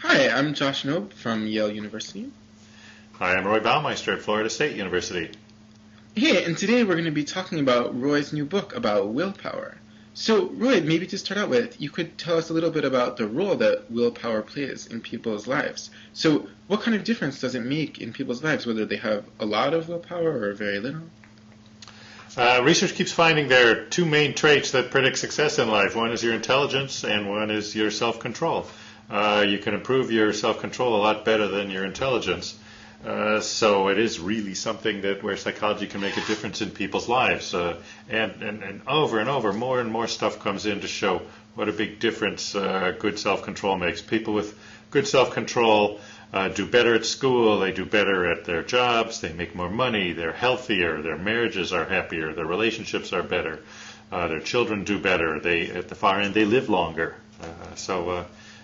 Hi, I'm Josh Knobe from Yale University. Hi, I'm Roy Baumeister at Florida State University. Hey, and today we're going to be talking about Roy's new book about willpower. So, Roy, maybe to start out with, you could tell us a little bit about the role that willpower plays in people's lives. So, what kind of difference does it make in people's lives, whether they have a lot of willpower or very little? Research keeps finding there are two main traits that predict success in life. One is your intelligence and one is your self-control. You can improve your self-control a lot better than your intelligence. So it is really something that where psychology can make a difference in people's lives. And over and over, more and more stuff comes in to show what a big difference good self-control makes. People with good self-control do better at school, they do better at their jobs, they make more money, they're healthier, their marriages are happier, their relationships are better, their children do better, at the far end they live longer.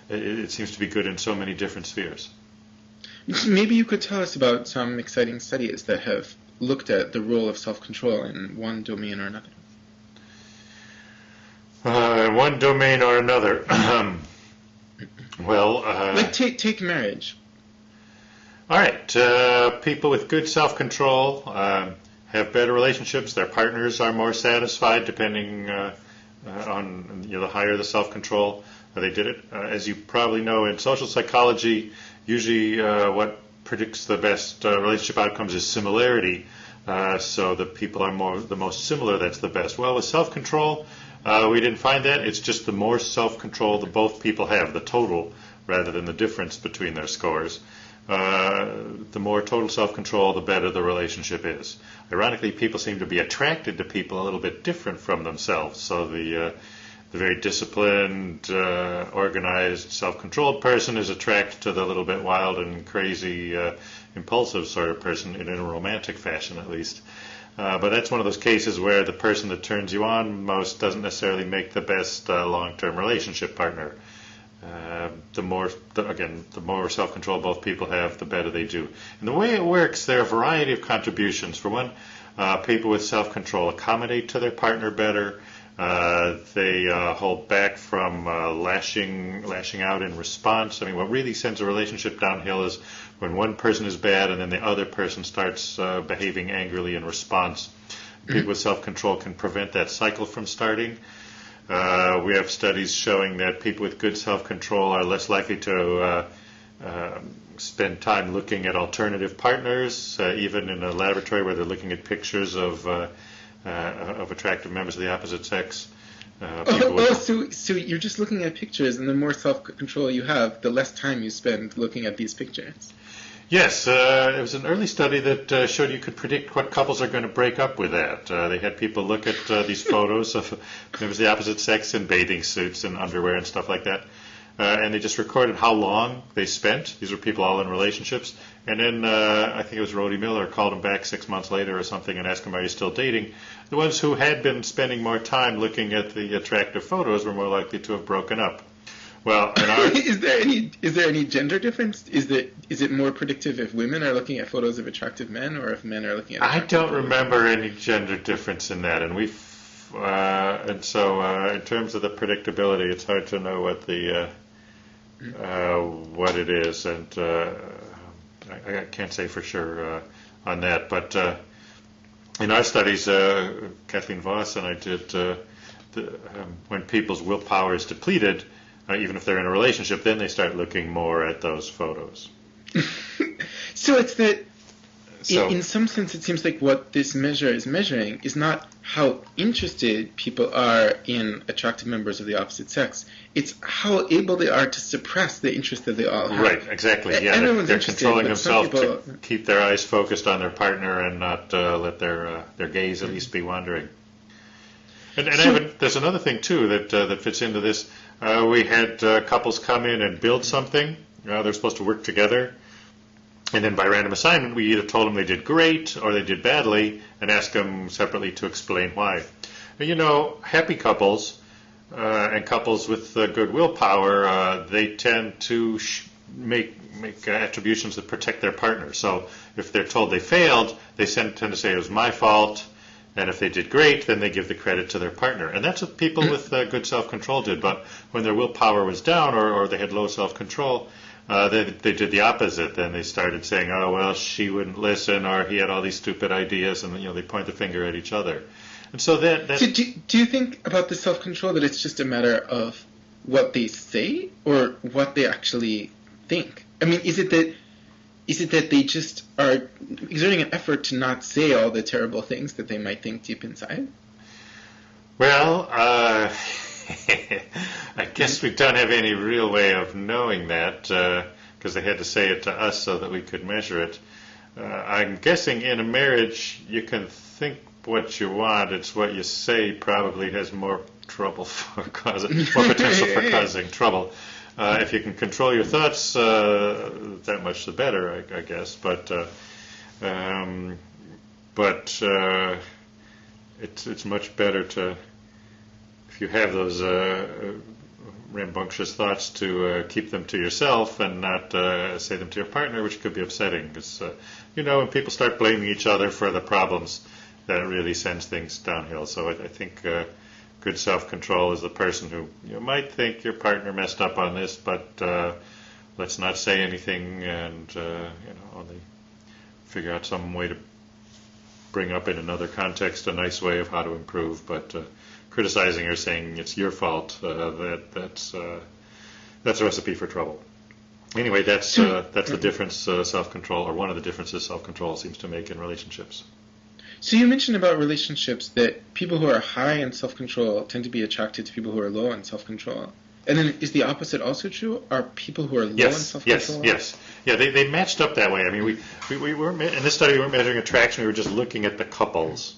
It seems to be good in so many different spheres. Maybe you could tell us about some exciting studies that have looked at the role of self-control in one domain or another. One domain or another. Like take marriage. All right. People with good self-control have better relationships. Their partners are more satisfied, depending on the higher the self-control they did it. As you probably know, in social psychology, usually what predicts the best relationship outcomes is similarity. So the people are the most similar, that's the best. Well, with self-control, we didn't find that. It's just the more self-control that both people have, the total, rather than the difference between their scores. The more total self-control, the better the relationship is. Ironically, people seem to be attracted to people a little bit different from themselves. So the very disciplined, organized, self-controlled person is attracted to the little bit wild and crazy, impulsive sort of person, in a romantic fashion at least. But that's one of those cases where the person that turns you on most doesn't necessarily make the best long-term relationship partner. The more self-control both people have, the better they do. And the way it works, there are a variety of contributions. For one, people with self-control accommodate to their partner better. They hold back from lashing out in response. I mean, what really sends a relationship downhill is when one person is bad and then the other person starts behaving angrily in response. People with self-control can prevent that cycle from starting. We have studies showing that people with good self-control are less likely to spend time looking at alternative partners, even in a laboratory where they're looking at pictures of attractive members of the opposite sex. So you're just looking at pictures, and the more self-control you have, the less time you spend looking at these pictures. Yes, it was an early study that showed you could predict what couples are going to break up with that. They had people look at these photos of members of the opposite sex in bathing suits and underwear and stuff like that. And they just recorded how long they spent. These were people all in relationships. And then I think it was Rhodey Miller called them back 6 months later or something and asked them, are you still dating? The ones who had been spending more time looking at the attractive photos were more likely to have broken up. Well, is there any gender difference? Is it more predictive if women are looking at photos of attractive men or if men are looking at attractive I don't remember any gender difference in that. And in terms of the predictability, it's hard to know what what it is, and I can't say for sure on that. But in our studies, Kathleen Voss and I did, when people's willpower is depleted, even if they're in a relationship, then they start looking more at those photos. So it's that, in some sense, it seems like what this measure is measuring is not how interested people are in attractive members of the opposite sex. It's how able they are to suppress the interest that they all have. Right, exactly. Yeah, they're controlling themselves to keep their eyes focused on their partner and not let their gaze at least be wandering. And there's another thing too that fits into this. We had couples come in and build something. They're supposed to work together. And then by random assignment, we either told them they did great or they did badly and asked them separately to explain why. Happy couples and couples with good willpower, they tend to make attributions that protect their partner. So if they're told they failed, they tend to say it was my fault. And if they did great, then they give the credit to their partner. And that's what people with good self-control did. But when their willpower was down or they had low self-control, they did the opposite. Then they started saying, oh, well, she wouldn't listen, or he had all these stupid ideas, and they point the finger at each other. And so So do you think about the self-control that it's just a matter of what they say or what they actually think? I mean, is it that they just are exerting an effort to not say all the terrible things that they might think deep inside? Well, I guess we don't have any real way of knowing that because they had to say it to us so that we could measure it. I'm guessing in a marriage you can think what you want. It's what you say probably has more trouble for causing, more potential for causing trouble. If you can control your thoughts, that much the better, I guess. But it's much better to, if you have those rambunctious thoughts, to keep them to yourself and not say them to your partner, which could be upsetting. Because when people start blaming each other for the problems, that really sends things downhill. So I think good self-control is the person who you might think your partner messed up on this, but let's not say anything, and only figure out some way to bring up in another context a nice way of how to improve. But criticizing or saying it's your fault, that's a recipe for trouble. Anyway, that's the difference self-control, or one of the differences self-control seems to make in relationships. So you mentioned about relationships that people who are high in self-control tend to be attracted to people who are low in self-control. And then is the opposite also true? Are people who are low in self-control? Yes. Yeah, they matched up that way. I mean, we weren't, in this study we weren't measuring attraction, we were just looking at the couples.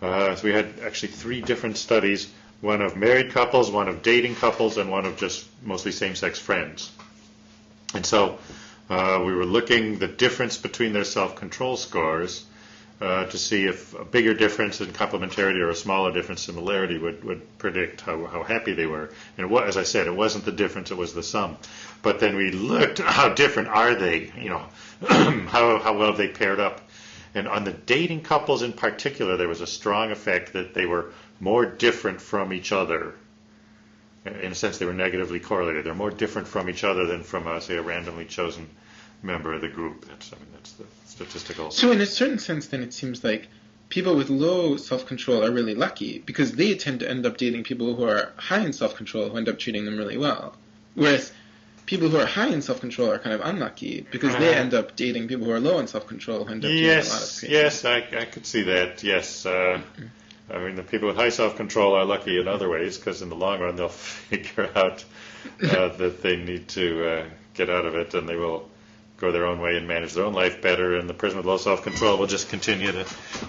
So we had actually 3 different studies, one of married couples, one of dating couples, and one of just mostly same-sex friends. And so we were looking the difference between their self-control scores to see if a bigger difference in complementarity or a smaller difference in similarity would predict how happy they were. And as I said, it wasn't the difference, it was the sum. But then we looked at how different are they, how well have they paired up. And on the dating couples in particular, there was a strong effect that they were more different from each other. In a sense, they were negatively correlated. They're more different from each other than from, say, a randomly chosen member of the group. That's the statistical. So in a certain sense, then, it seems like people with low self-control are really lucky because they tend to end up dating people who are high in self-control who end up treating them really well. Whereas people who are high in self-control are kind of unlucky because they end up dating people who are low in self-control who end up doing a lot of pain. Yes, I could see that, yes. I mean, the people with high self-control are lucky in other ways because in the long run they'll figure out that they need to get out of it, and they will go their own way and manage their own life better, and the person with low self-control will just continue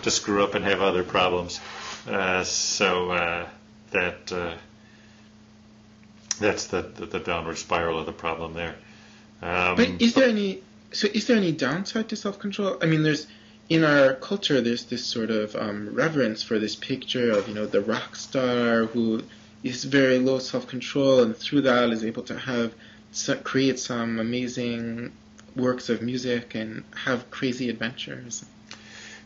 to screw up and have other problems. That's the downward spiral of the problem there. But is there any downside to self-control? I mean, in our culture, there's this sort of reverence for this picture of, the rock star who is very low self-control and through that is able to create some amazing works of music and have crazy adventures.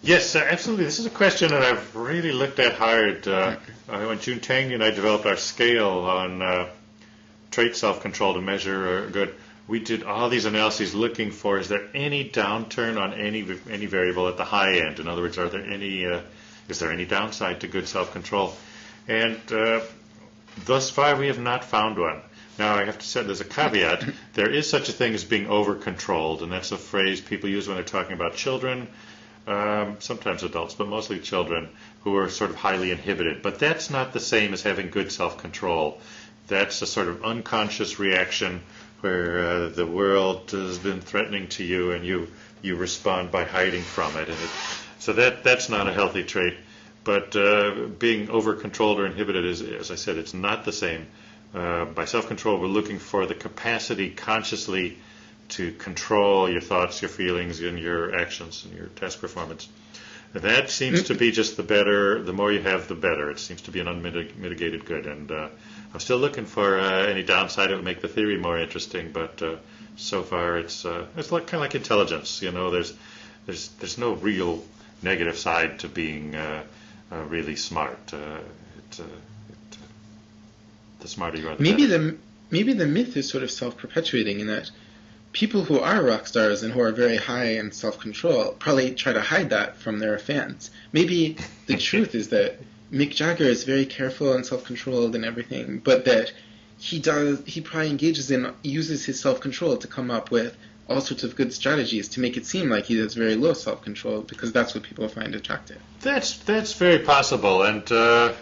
Yes, absolutely. This is a question that I've really looked at hard. When June Tangney and I developed our scale on trait self-control to measure good, we did all these analyses looking for, is there any downturn on any variable at the high end? In other words, is there any downside to good self-control? And thus far we have not found one. Now, I have to say, there's a caveat. There is such a thing as being over-controlled, and that's a phrase people use when they're talking about children, sometimes adults, but mostly children, who are sort of highly inhibited. But that's not the same as having good self-control. That's a sort of unconscious reaction where the world has been threatening to you, and you respond by hiding from it. So that's not a healthy trait. But being over-controlled or inhibited is, as I said, it's not the same. By self-control, we're looking for the capacity consciously to control your thoughts, your feelings, and your actions and your task performance. And that seems to be just the more you have, the better. It seems to be an unmitigated good. And I'm still looking for any downside that would make the theory more interesting, but so far it's kind of like intelligence. There's no real negative side to being really smart. The smarter you are, the Maybe better. maybe the myth is sort of self-perpetuating in that people who are rock stars and who are very high in self-control probably try to hide that from their fans. Maybe the truth is that Mick Jagger is very careful and self-controlled and everything, but that he probably uses his self-control to come up with all sorts of good strategies to make it seem like he has very low self-control, because that's what people find attractive. That's very possible, and to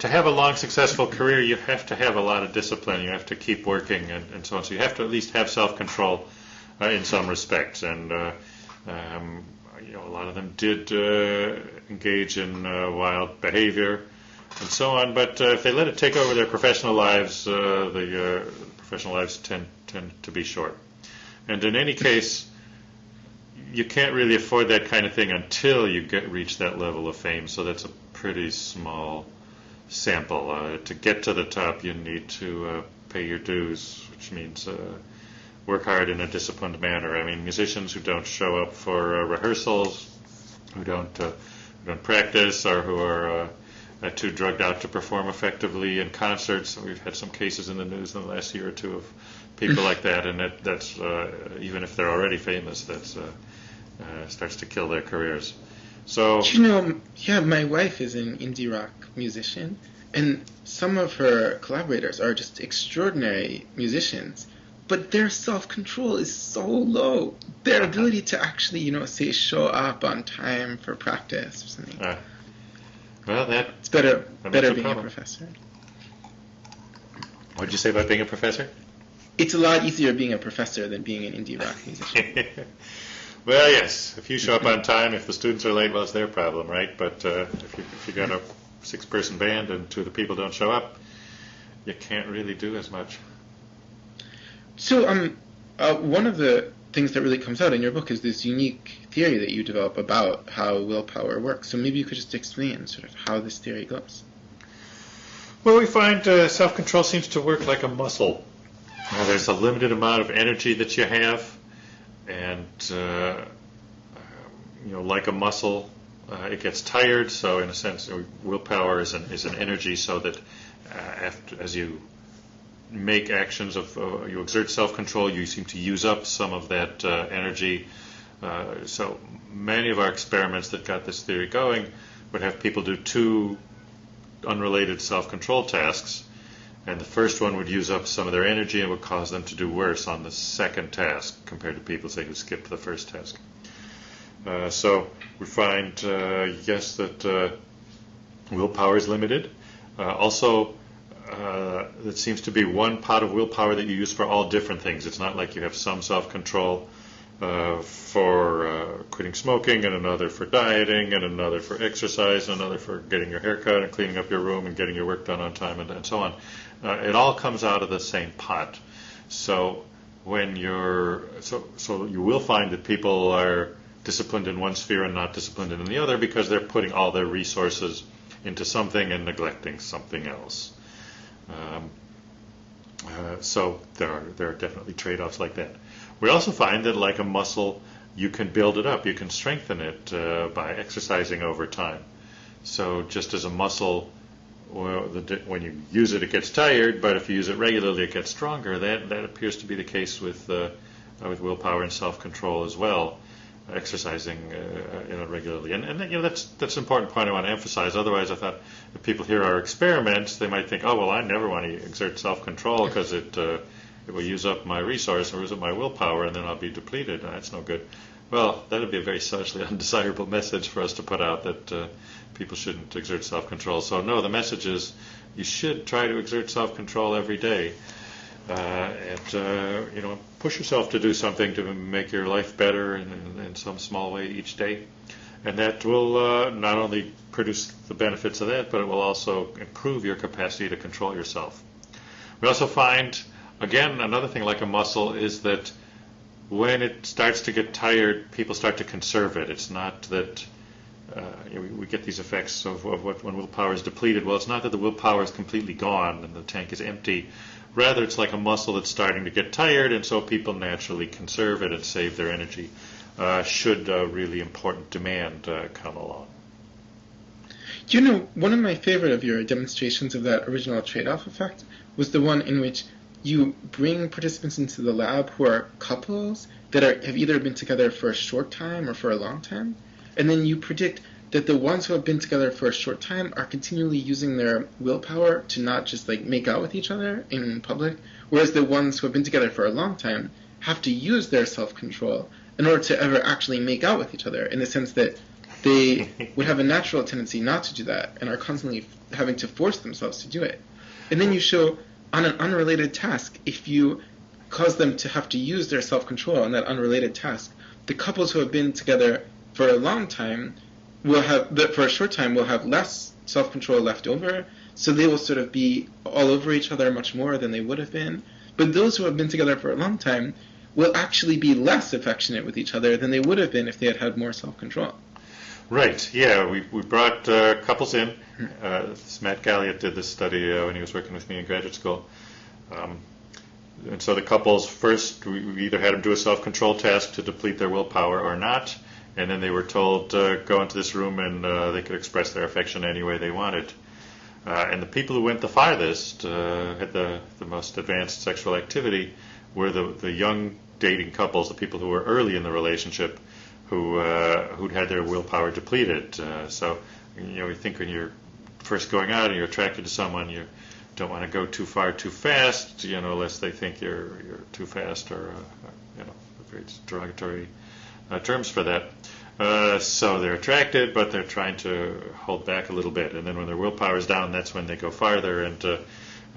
have a long, successful career, you have to have a lot of discipline. You have to keep working, and so on. So you have to at least have self-control in some respects. And a lot of them did engage in wild behavior and so on. But if they let it take over their professional lives, the professional lives tend to be short. And in any case, you can't really afford that kind of thing until you reach that level of fame. So that's a pretty small sample. To get to the top, you need to pay your dues, which means work hard in a disciplined manner. I mean, musicians who don't show up for rehearsals, who don't practice, or who are too drugged out to perform effectively in concerts. We've had some cases in the news in the last year or two of people like that, and that's even if they're already famous, that's starts to kill their careers. So, my wife is an indie rock musician, and some of her collaborators are just extraordinary musicians, but their self-control is so low. Their ability to actually, say, show up on time for practice or something. Well, it's better being a professor. What did you say about being a professor? It's a lot easier being a professor than being an indie rock musician. Well, yes. If you show up on time, if the students are late, well, it's their problem, right? But if you got a 6-person band and 2 of the people don't show up, you can't really do as much. So, one of the things that really comes out in your book is this unique theory that you develop about how willpower works. So maybe you could just explain sort of how this theory goes. Well, we find self-control seems to work like a muscle. There's a limited amount of energy that you have. And, like a muscle, it gets tired. So in a sense, willpower is an energy, so that as you make actions you exert self-control, you seem to use up some of that energy. So many of our experiments that got this theory going would have people do 2 unrelated self-control tasks. And the first one would use up some of their energy and would cause them to do worse on the second task compared to people, say, who skipped the first task. So we find, yes, that willpower is limited. Also, it seems to be one pot of willpower that you use for all different things. It's not like you have some self-control for quitting smoking, and another for dieting, and another for exercise, and another for getting your hair cut and cleaning up your room and getting your work done on time, and so on. It all comes out of the same pot. So when so you will find that people are disciplined in one sphere and not disciplined in the other, because they're putting all their resources into something and neglecting something else. So there are definitely trade-offs like that. We also find that, like a muscle, you can build it up, you can strengthen it by exercising over time. So just as a muscle, when you use it, it gets tired, but if you use it regularly, it gets stronger. That appears to be the case with willpower and self-control as well, exercising regularly. And that's an important point I want to emphasize. Otherwise, I thought if people hear our experiments, they might think, oh, well, I never want to exert self-control because it will use up my resource or use up my willpower, and then I'll be depleted. That's no good. Well, that would be a very socially undesirable message for us to put out, that people shouldn't exert self-control. So no, the message is you should try to exert self-control every day, and push yourself to do something to make your life better in some small way each day, and that will not only produce the benefits of that, but it will also improve your capacity to control yourself. We also find, again, another thing like a muscle is that when it starts to get tired, people start to conserve it. It's not that we get these effects of when willpower is depleted. Well, it's not that the willpower is completely gone and the tank is empty. Rather, it's like a muscle that's starting to get tired, and so people naturally conserve it and save their energy should a really important demand come along. You know, one of my favorite of your demonstrations of that original trade-off effect was the one in which you bring participants into the lab who are couples that have either been together for a short time or for a long time, and then you predict that the ones who have been together for a short time are continually using their willpower to not just like make out with each other in public, whereas the ones who have been together for a long time have to use their self-control in order to ever actually make out with each other, in the sense that they would have a natural tendency not to do that and are constantly having to force themselves to do it. And then you show on an unrelated task, if you cause them to have to use their self-control on that unrelated task, the couples who have been together for a long time for a short time will have less self-control left over, so they will sort of be all over each other much more than they would have been. But those who have been together for a long time will actually be less affectionate with each other than they would have been if they had had more self-control. Right, yeah, we brought couples in. Matt Galliot did this study when he was working with me in graduate school. And so the couples, first, we either had them do a self-control task to deplete their willpower or not, and then they were told to go into this room and they could express their affection any way they wanted. And the people who went the farthest, had the most advanced sexual activity, were the young dating couples, the people who were early in the relationship, who'd had their willpower depleted. So, you think when you're first going out and you're attracted to someone, you don't want to go too far too fast, lest they think you're too fast or, very derogatory terms for that. So they're attracted, but they're trying to hold back a little bit. And then when their willpower is down, that's when they go farther and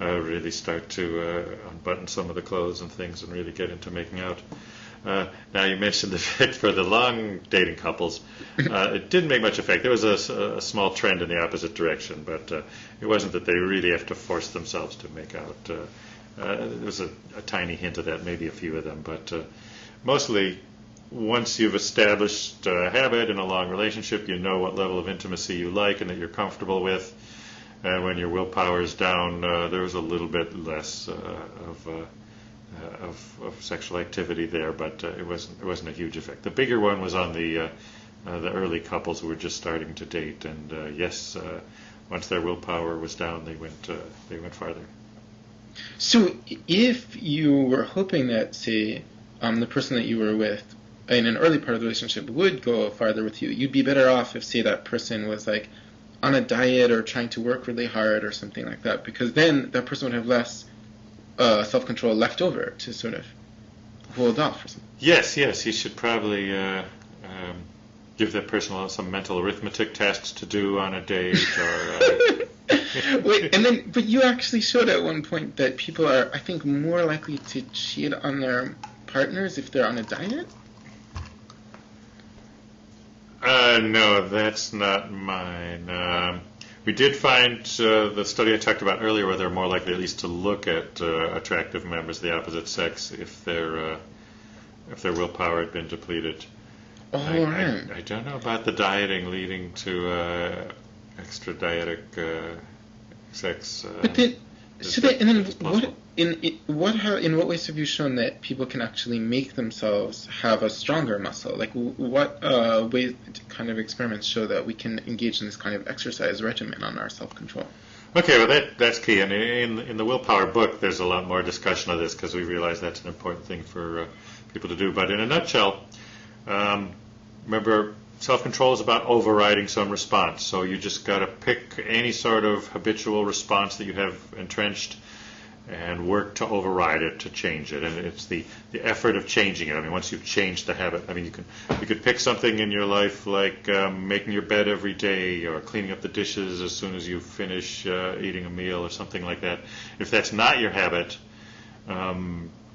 really start to unbutton some of the clothes and things and really get into making out. Now you mentioned the effect for the long dating couples. It didn't make much effect. There was a small trend in the opposite direction, but it wasn't that they really have to force themselves to make out. There was a tiny hint of that, maybe a few of them, but mostly once you've established a habit in a long relationship, you know what level of intimacy you like and that you're comfortable with. And when your willpower is down, there was a little bit less of sexual activity there, but it wasn't a huge effect. The bigger one was on the early couples who were just starting to date, and yes, once their willpower was down, they went farther. So, if you were hoping that, say, the person that you were with in an early part of the relationship would go farther with you, you'd be better off if, say, that person was like on a diet or trying to work really hard or something like that, because then that person would have less self-control left over to sort of hold off or something. Yes, you should probably give that person some mental arithmetic tasks to do on a date. Or Wait, but you actually showed at one point that people are, I think, more likely to cheat on their partners if they're on a diet? No, that's not mine. We did find the study I talked about earlier where they're more likely at least to look at attractive members of the opposite sex if their willpower had been depleted. Oh, right. I don't know about the dieting leading to extra dietic sex. But then, in what ways have you shown that people can actually make themselves have a stronger muscle? Like, what ways, kind of experiments show that we can engage in this kind of exercise regimen on our self-control? Okay, well that's key. And in the Willpower book, there's a lot more discussion of this because we realize that's an important thing for people to do. But in a nutshell, remember, self-control is about overriding some response. So you just got to pick any sort of habitual response that you have entrenched and work to override it, to change it. And it's the effort of changing it. I mean, once you've changed the habit, I mean, you could pick something in your life like making your bed every day or cleaning up the dishes as soon as you finish eating a meal or something like that. If that's not your habit,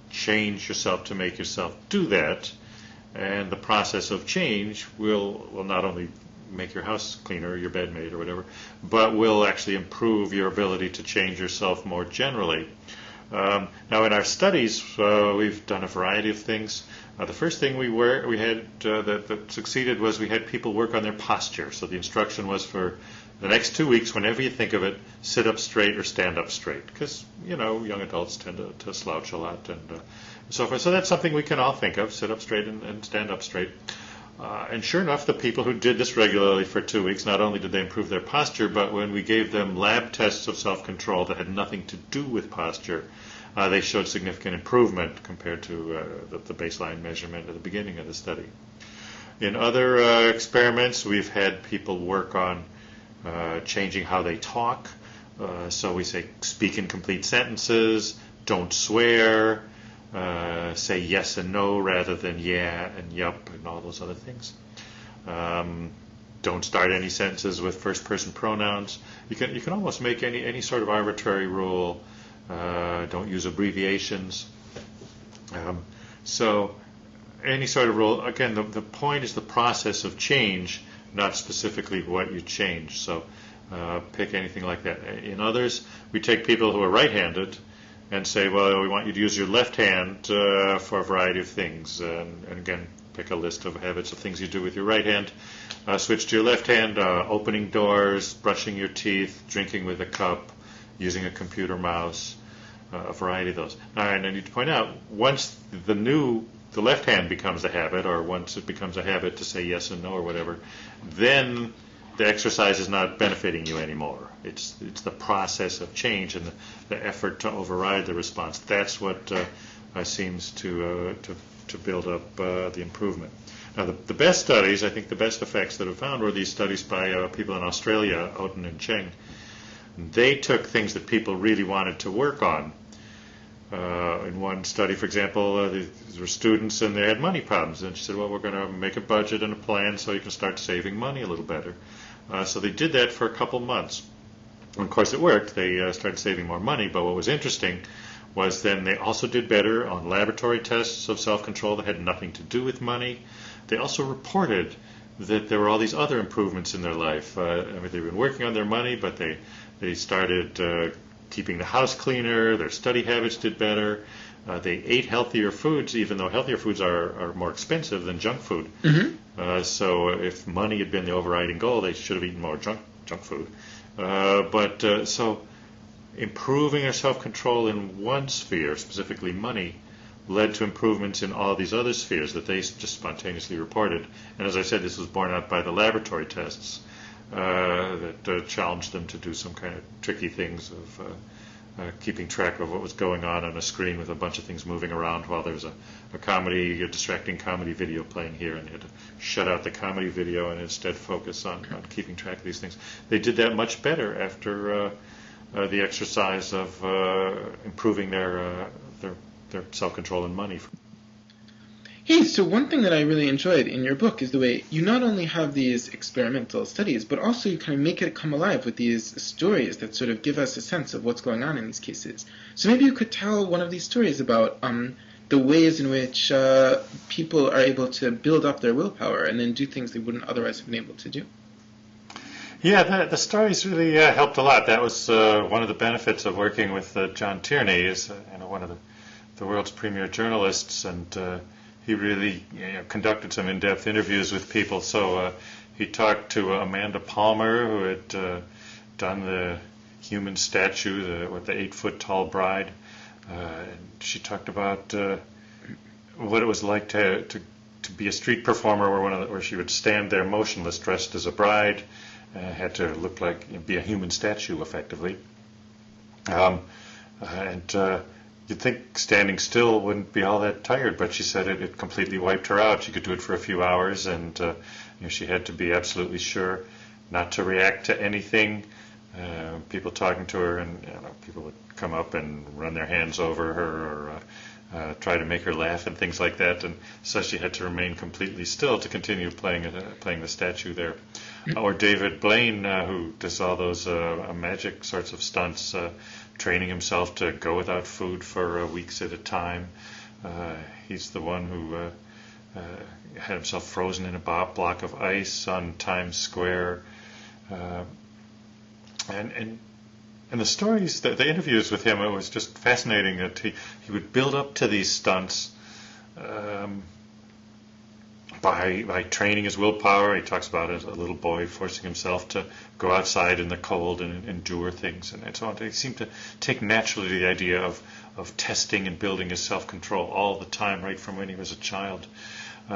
change yourself to make yourself do that. And the process of change will not only make your house cleaner, your bed made or whatever, but will actually improve your ability to change yourself more generally. Now, in our studies, we've done a variety of things. The first thing we had that succeeded was we had people work on their posture. So the instruction was for the next 2 weeks, whenever you think of it, sit up straight or stand up straight, because young adults tend to slouch a lot and so forth. So that's something we can all think of: sit up straight and stand up straight. And sure enough, the people who did this regularly for 2 weeks, not only did they improve their posture, but when we gave them lab tests of self-control that had nothing to do with posture, they showed significant improvement compared to the baseline measurement at the beginning of the study. In other experiments, we've had people work on changing how they talk. So we say, speak in complete sentences, don't swear, say yes and no rather than yeah and yup and all those other things. Don't start any sentences with first-person pronouns. You can almost make any sort of arbitrary rule. Don't use abbreviations. So any sort of rule. Again, the point is the process of change, not specifically what you change. So pick anything like that. In others, we take people who are right-handed and say, well, we want you to use your left hand for a variety of things. And again, pick a list of habits of things you do with your right hand. Switch to your left hand, opening doors, brushing your teeth, drinking with a cup, using a computer mouse, a variety of those. And I need to point out, once the left hand becomes a habit, or once it becomes a habit to say yes and no or whatever, then the exercise is not benefiting you anymore. It's the process of change and the effort to override the response. That's what seems to build up the improvement. Now, the best studies, I think the best effects that have found were these studies by people in Australia, Oden and Cheng. They took things that people really wanted to work on. In one study, for example, these were students and they had money problems. And she said, well, we're going to make a budget and a plan so you can start saving money a little better. So they did that for a couple months. And of course, it worked. They started saving more money. But what was interesting was then they also did better on laboratory tests of self-control that had nothing to do with money. They also reported that there were all these other improvements in their life. They've been working on their money, but they started keeping the house cleaner. Their study habits did better. They ate healthier foods, even though healthier foods are more expensive than junk food. Mm-hmm. So if money had been the overriding goal, they should have eaten more junk food. So improving their self-control in one sphere, specifically money, led to improvements in all these other spheres that they just spontaneously reported. And as I said, this was borne out by the laboratory tests that challenged them to do some kind of tricky things of keeping track of what was going on a screen with a bunch of things moving around while there was a distracting comedy video playing here, and you had to shut out the comedy video and instead focus on keeping track of these things. They did that much better after the exercise of improving their self-control and money. Hey, so one thing that I really enjoyed in your book is the way you not only have these experimental studies, but also you kind of make it come alive with these stories that sort of give us a sense of what's going on in these cases. So maybe you could tell one of these stories about the ways in which people are able to build up their willpower and then do things they wouldn't otherwise have been able to do. Yeah, the stories really helped a lot. That was one of the benefits of working with John Tierney, is one of the world's premier journalists, and he really conducted some in-depth interviews with people. So he talked to Amanda Palmer, who had done the human statue, the 8-foot-tall bride. And she talked about what it was like to be a street performer, where she would stand there motionless, dressed as a bride, had to look like be a human statue, effectively. You'd think standing still wouldn't be all that tired, but she said it completely wiped her out. She could do it for a few hours, and she had to be absolutely sure not to react to anything. People talking to her, and people would come up and run their hands over her or try to make her laugh and things like that. And so she had to remain completely still to continue playing the statue there. Or David Blaine, who does all those magic sorts of stunts, training himself to go without food for weeks at a time. He's the one who had himself frozen in a block of ice on Times Square. And the stories, the interviews with him, it was just fascinating that he would build up to these stunts by training his willpower. He talks about as a little boy forcing himself to go outside in the cold and endure things and so on. He seemed to take naturally to the idea of testing and building his self-control all the time, right from when he was a child.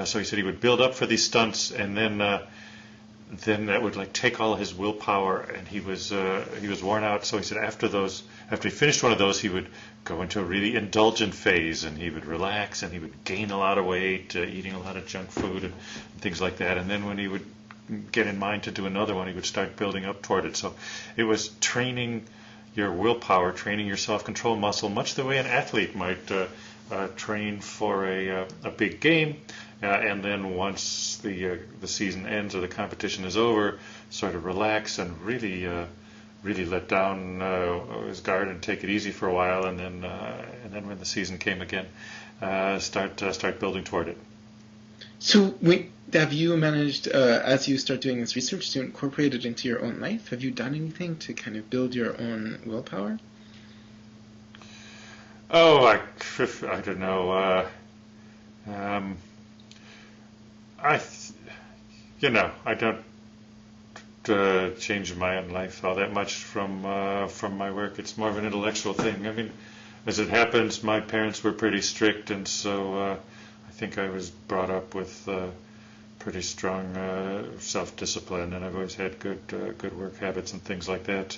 So he said he would build up for these stunts, and then that would like take all his willpower, and he was worn out. So he said after he finished one of those, he would go into a really indulgent phase, and he would relax, and he would gain a lot of weight, eating a lot of junk food and things like that. And then when he would get in mind to do another one, he would start building up toward it. So it was training your willpower, training your self-control muscle, much the way an athlete might train for a big game, and then once the season ends or the competition is over, sort of relax and really let down his guard and take it easy for a while, and then when the season came again, start building toward it. So have you managed, as you start doing this research, to incorporate it into your own life? Have you done anything to kind of build your own willpower? Oh, I don't know. I don't change my own life all that much from my work. It's more of an intellectual thing. I mean, as it happens, my parents were pretty strict, and so I think I was brought up with pretty strong self-discipline, and I've always had good work habits and things like that.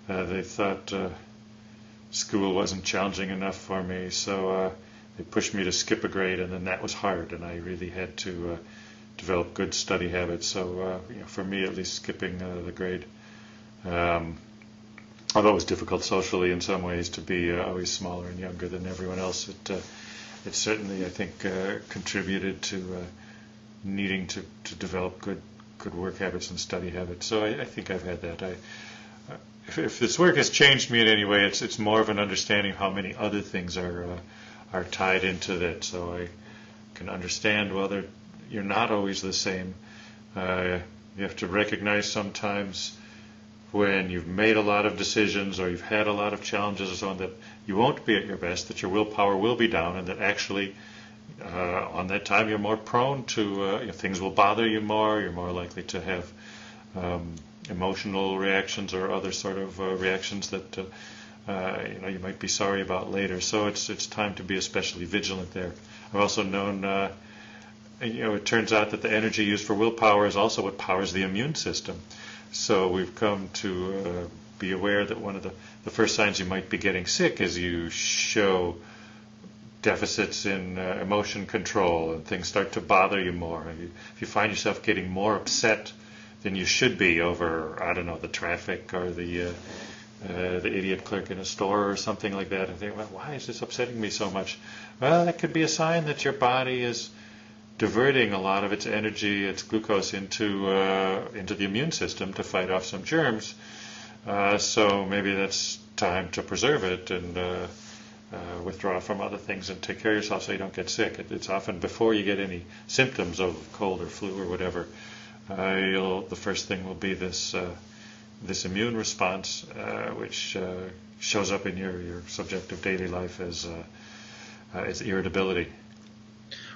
They thought school wasn't challenging enough for me, so they pushed me to skip a grade, and then that was hard, and I really had to develop good study habits. So for me, at least, skipping the grade, although it was difficult socially in some ways to be always smaller and younger than everyone else, it certainly, I think, contributed to needing to develop good work habits and study habits. So I think I've had that. If this work has changed me in any way, it's more of an understanding how many other things are tied into that. So I can understand whether you're not always the same. You have to recognize sometimes when you've made a lot of decisions or you've had a lot of challenges or so on that you won't be at your best, that your willpower will be down, and that actually on that time you're more prone to things will bother you more. You're more likely to have emotional reactions or other sort of reactions that you might be sorry about later. So it's time to be especially vigilant there. I've also known it turns out that the energy used for willpower is also what powers the immune system. So we've come to be aware that one of the first signs you might be getting sick is you show deficits in emotion control, and things start to bother you more. If you find yourself getting more upset than you should be over, I don't know, the traffic or the idiot clerk in a store or something like that, and think, well, why is this upsetting me so much? Well, that could be a sign that your body is diverting a lot of its energy, its glucose, into the immune system to fight off some germs. So maybe that's time to preserve it and withdraw from other things and take care of yourself so you don't get sick. It's often before you get any symptoms of cold or flu or whatever. The first thing will be this immune response, which shows up in your subjective daily life as irritability.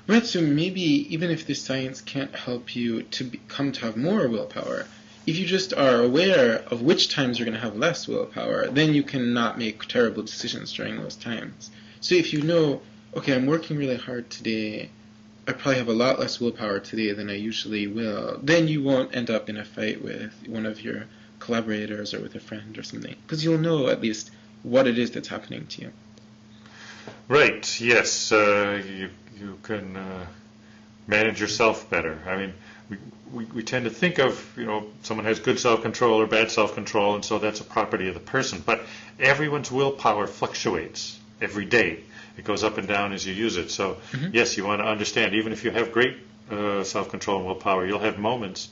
Right, so maybe even if the science can't help you to come to have more willpower, if you just are aware of which times you're going to have less willpower, then you can not make terrible decisions during those times. So if you know, okay, I'm working really hard today, I probably have a lot less willpower today than I usually will, then you won't end up in a fight with one of your collaborators or with a friend or something, because you'll know at least what it is that's happening to you. Right, yes, you can manage yourself better. I mean, we tend to think of, someone has good self-control or bad self-control, and so that's a property of the person. But everyone's willpower fluctuates every day. It goes up and down as you use it. So, yes, you want to understand, even if you have great self-control and willpower, you'll have moments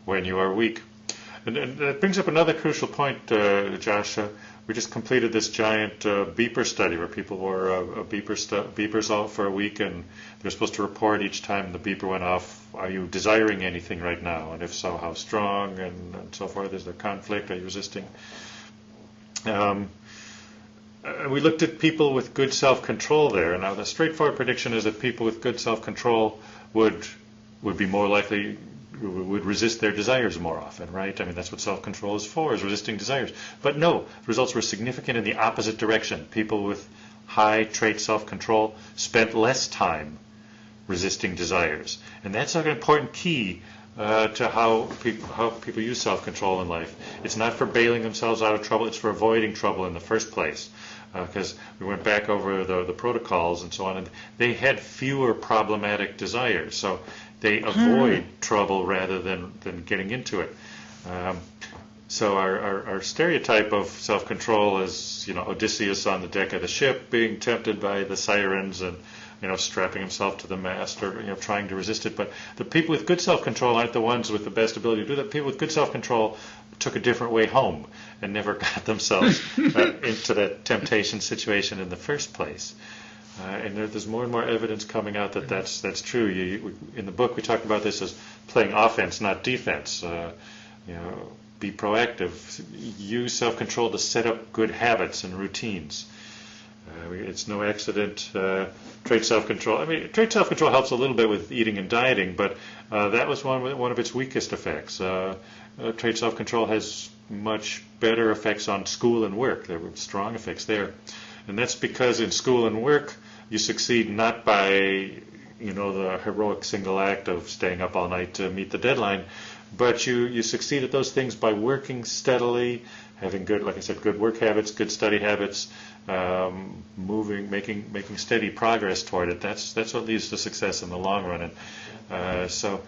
when you are weak. And that brings up another crucial point, Josh. We just completed this giant beeper study where people wore beepers off for a week, and they're supposed to report each time the beeper went off, are you desiring anything right now? And if so, how strong, and so forth. Is there conflict? Are you resisting? We looked at people with good self-control there. Now, the straightforward prediction is that people with good self-control would be more likely, would resist their desires more often, right? I mean, that's what self-control is for, is resisting desires. But no, the results were significant in the opposite direction. People with high trait self-control spent less time resisting desires. And that's an important key to how people use self-control in life. It's not for bailing themselves out of trouble, it's for avoiding trouble in the first place. Because we went back over the protocols and so on, and they had fewer problematic desires. So they avoid trouble rather than getting into it. So our stereotype of self-control is, Odysseus on the deck of the ship being tempted by the sirens and, strapping himself to the mast or, trying to resist it. But the people with good self-control aren't the ones with the best ability to do that. People with good self-control took a different way home and never got themselves into that temptation situation in the first place. And there's more and more evidence coming out that that's true. In the book, we talk about this as playing offense, not defense. Be proactive. Use self-control to set up good habits and routines. It's no accident. Trait self-control. Trait self-control helps a little bit with eating and dieting, but that was one of its weakest effects. Trait self-control has much better effects on school and work. There were strong effects there. And that's because in school and work, you succeed not by, the heroic single act of staying up all night to meet the deadline, but you succeed at those things by working steadily, having good, like I said, good work habits, good study habits, making steady progress toward it. That's what leads to success in the long run. And so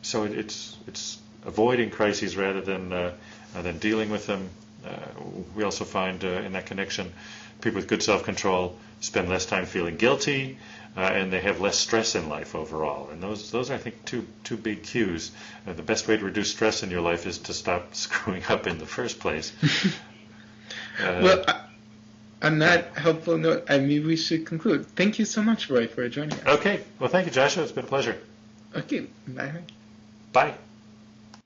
it's avoiding crises rather than dealing with them. We also find in that connection, people with good self-control spend less time feeling guilty, and they have less stress in life overall. And those are, I think, two big cues. The best way to reduce stress in your life is to stop screwing up in the first place. Well, on that helpful note, we should conclude. Thank you so much, Roy, for joining us. Okay. Well, thank you, Joshua. It's been a pleasure. Okay. Bye. Bye.